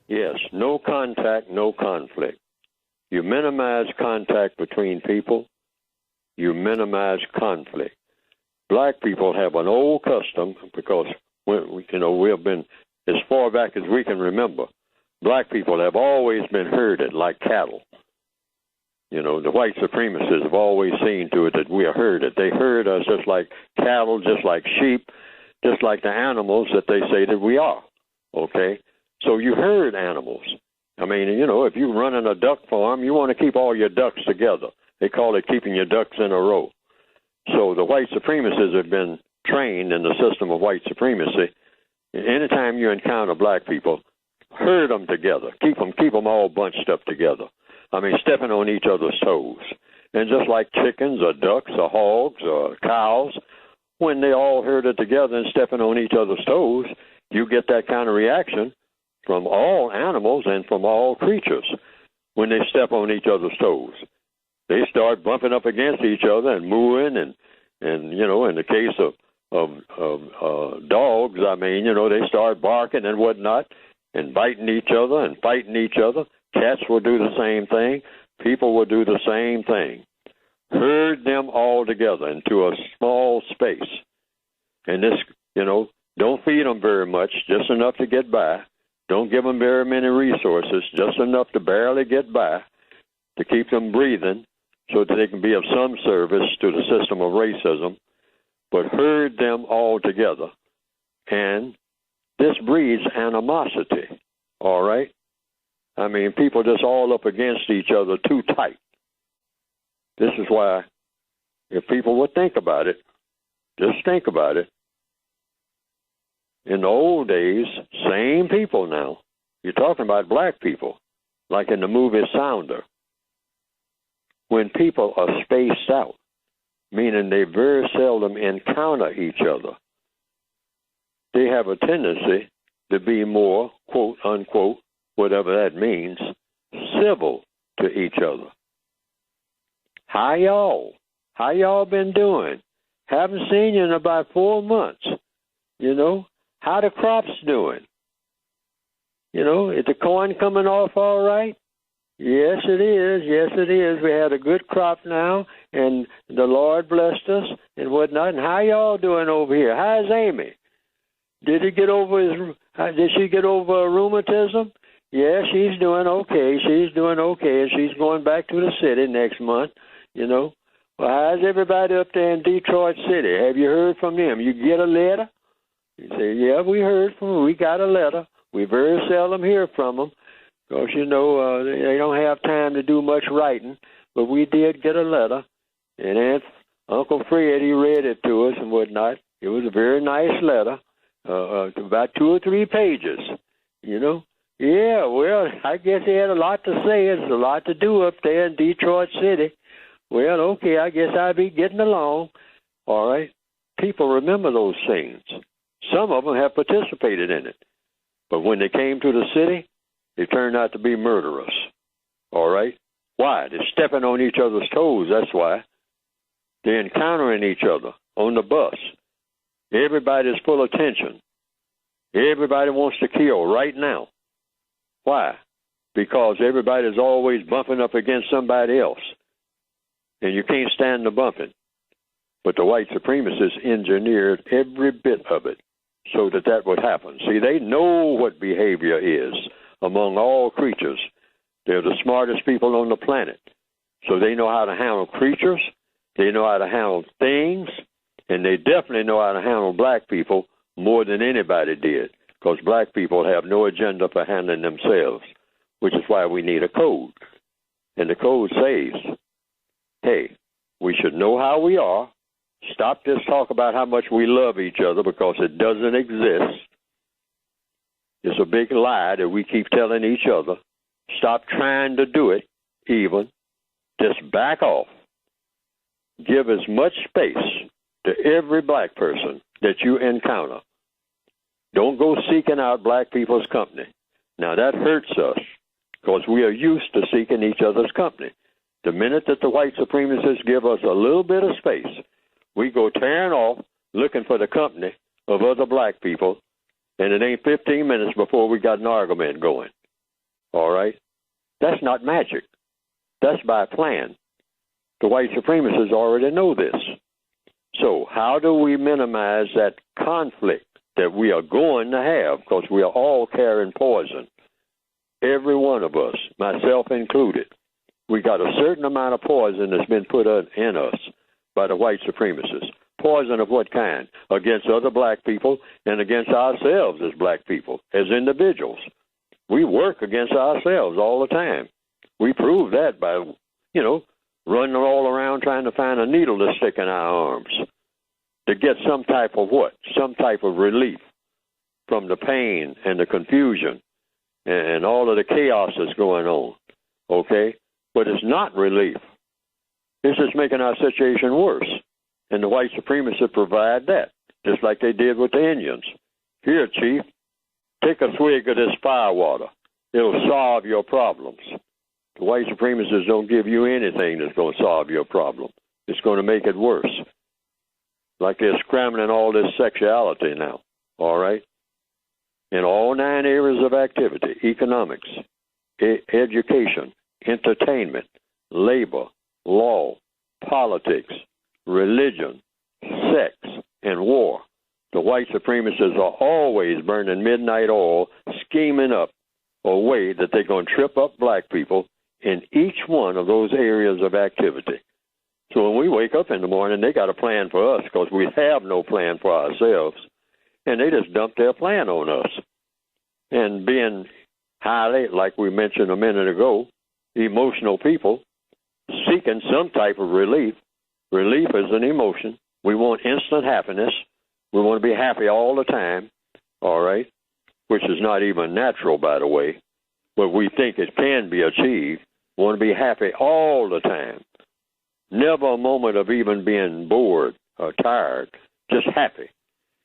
Yes, no contact, no conflict. You minimize contact between people. You minimize conflict. Black people have an old custom because we have been, as far back as we can remember, black people have always been herded like cattle. You know, the white supremacists have always seen to it that we are herded. They herd us just like cattle, just like sheep, just like the animals that they say that we are. Okay? So you herd animals. I mean, you know, if you're running a duck farm, you want to keep all your ducks together. They call it keeping your ducks in a row. So the white supremacists have been trained in the system of white supremacy. Anytime you encounter black people, herd them together. Keep them all bunched up together. I mean, stepping on each other's toes. And just like chickens or ducks or hogs or cows, when they all herded together and stepping on each other's toes, you get that kind of reaction from all animals and from all creatures when they step on each other's toes. They start bumping up against each other and mooing, and you know, in the case of dogs, I mean, you know, they start barking and whatnot and biting each other and fighting each other. Cats will do the same thing. People will do the same thing. Herd them all together into a small space. And this, you know, don't feed them very much, just enough to get by. Don't give them very many resources, just enough to barely get by, to keep them breathing so that they can be of some service to the system of racism. But herd them all together. And this breeds animosity, all right? I mean, people just all up against each other too tight. This is why, if people would think about it, just think about it. In the old days, same people now. You're talking about black people, like in the movie Sounder. When people are spaced out, meaning they very seldom encounter each other, they have a tendency to be more, quote, unquote, whatever that means, civil to each other. How y'all? How y'all been doing? Haven't seen you in about 4 months. You know, how the crops doing? You know, is the corn coming off all right? Yes, it is. Yes, it is. We had a good crop now, and the Lord blessed us and whatnot. And how y'all doing over here? How's Amy? Did she get over rheumatism? Yeah, she's doing okay. She's doing okay, and she's going back to the city next month, you know. Well, how's everybody up there in Detroit City? Have you heard from them? You get a letter? You say, yeah, we heard from them. We got a letter. We very seldom hear from them because, you know, they don't have time to do much writing, but we did get a letter, and Uncle Fred, he read it to us and whatnot. It was a very nice letter, about 2 or 3 pages, you know. Yeah, well, I guess he had a lot to say. There's a lot to do up there in Detroit City. Well, okay, I guess I'll be getting along. All right. People remember those things. Some of them have participated in it. But when they came to the city, they turned out to be murderous. All right. Why? They're stepping on each other's toes, that's why. They're encountering each other on the bus. Everybody's full of tension. Everybody wants to kill right now. Why? Because everybody's always bumping up against somebody else. And you can't stand the bumping. But the white supremacists engineered every bit of it so that that would happen. See, they know what behavior is among all creatures. They're the smartest people on the planet. So they know how to handle creatures. They know how to handle things. And they definitely know how to handle black people more than anybody did. Because black people have no agenda for handling themselves, which is why we need a code. And the code says, hey, we should know how we are. Stop this talk about how much we love each other because it doesn't exist. It's a big lie that we keep telling each other. Stop trying to do it even. Just back off. Give as much space to every black person that you encounter. Don't go seeking out black people's company. Now, that hurts us because we are used to seeking each other's company. The minute that the white supremacists give us a little bit of space, we go tearing off looking for the company of other black people, and it ain't 15 minutes before we got an argument going. All right? That's not magic. That's by plan. The white supremacists already know this. So how do we minimize that conflict that we are going to have? Because we are all carrying poison. Every one of us, myself included. We got a certain amount of poison that's been put in us by the white supremacists. Poison of what kind? Against other black people and against ourselves as black people, as individuals. We work against ourselves all the time. We prove that by, running all around trying to find a needle to stick in our arms to get some type of what? Some type of relief from the pain and the confusion and all of the chaos that's going on, okay? But it's not relief. It's just making our situation worse. And the white supremacists provide that, just like they did with the Indians. Here, Chief, take a swig of this fire water. It'll solve your problems. The white supremacists don't give you anything that's going to solve your problem. It's going to make it worse. Like they're scrambling all this sexuality now, all right? In all 9 areas of activity: economics, education, entertainment, labor, law, politics, religion, sex, and war. The white supremacists are always burning midnight oil, scheming up a way that they're going to trip up black people in each one of those areas of activity. So when we wake up in the morning, they got a plan for us because we have no plan for ourselves. And they just dump their plan on us. And being highly, like we mentioned a minute ago, emotional people seeking some type of relief. Relief is an emotion. We want instant happiness. We want to be happy all the time, all right, which is not even natural, by the way, but we think it can be achieved. We want to be happy all the time. Never a moment of even being bored or tired, just happy,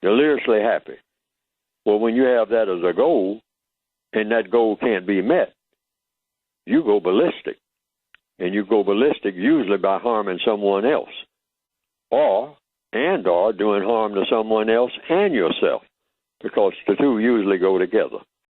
deliriously happy. Well, when you have that as a goal, and that goal can't be met, you go ballistic. And you go ballistic usually by harming someone else, or doing harm to someone else and yourself, because the two usually go together.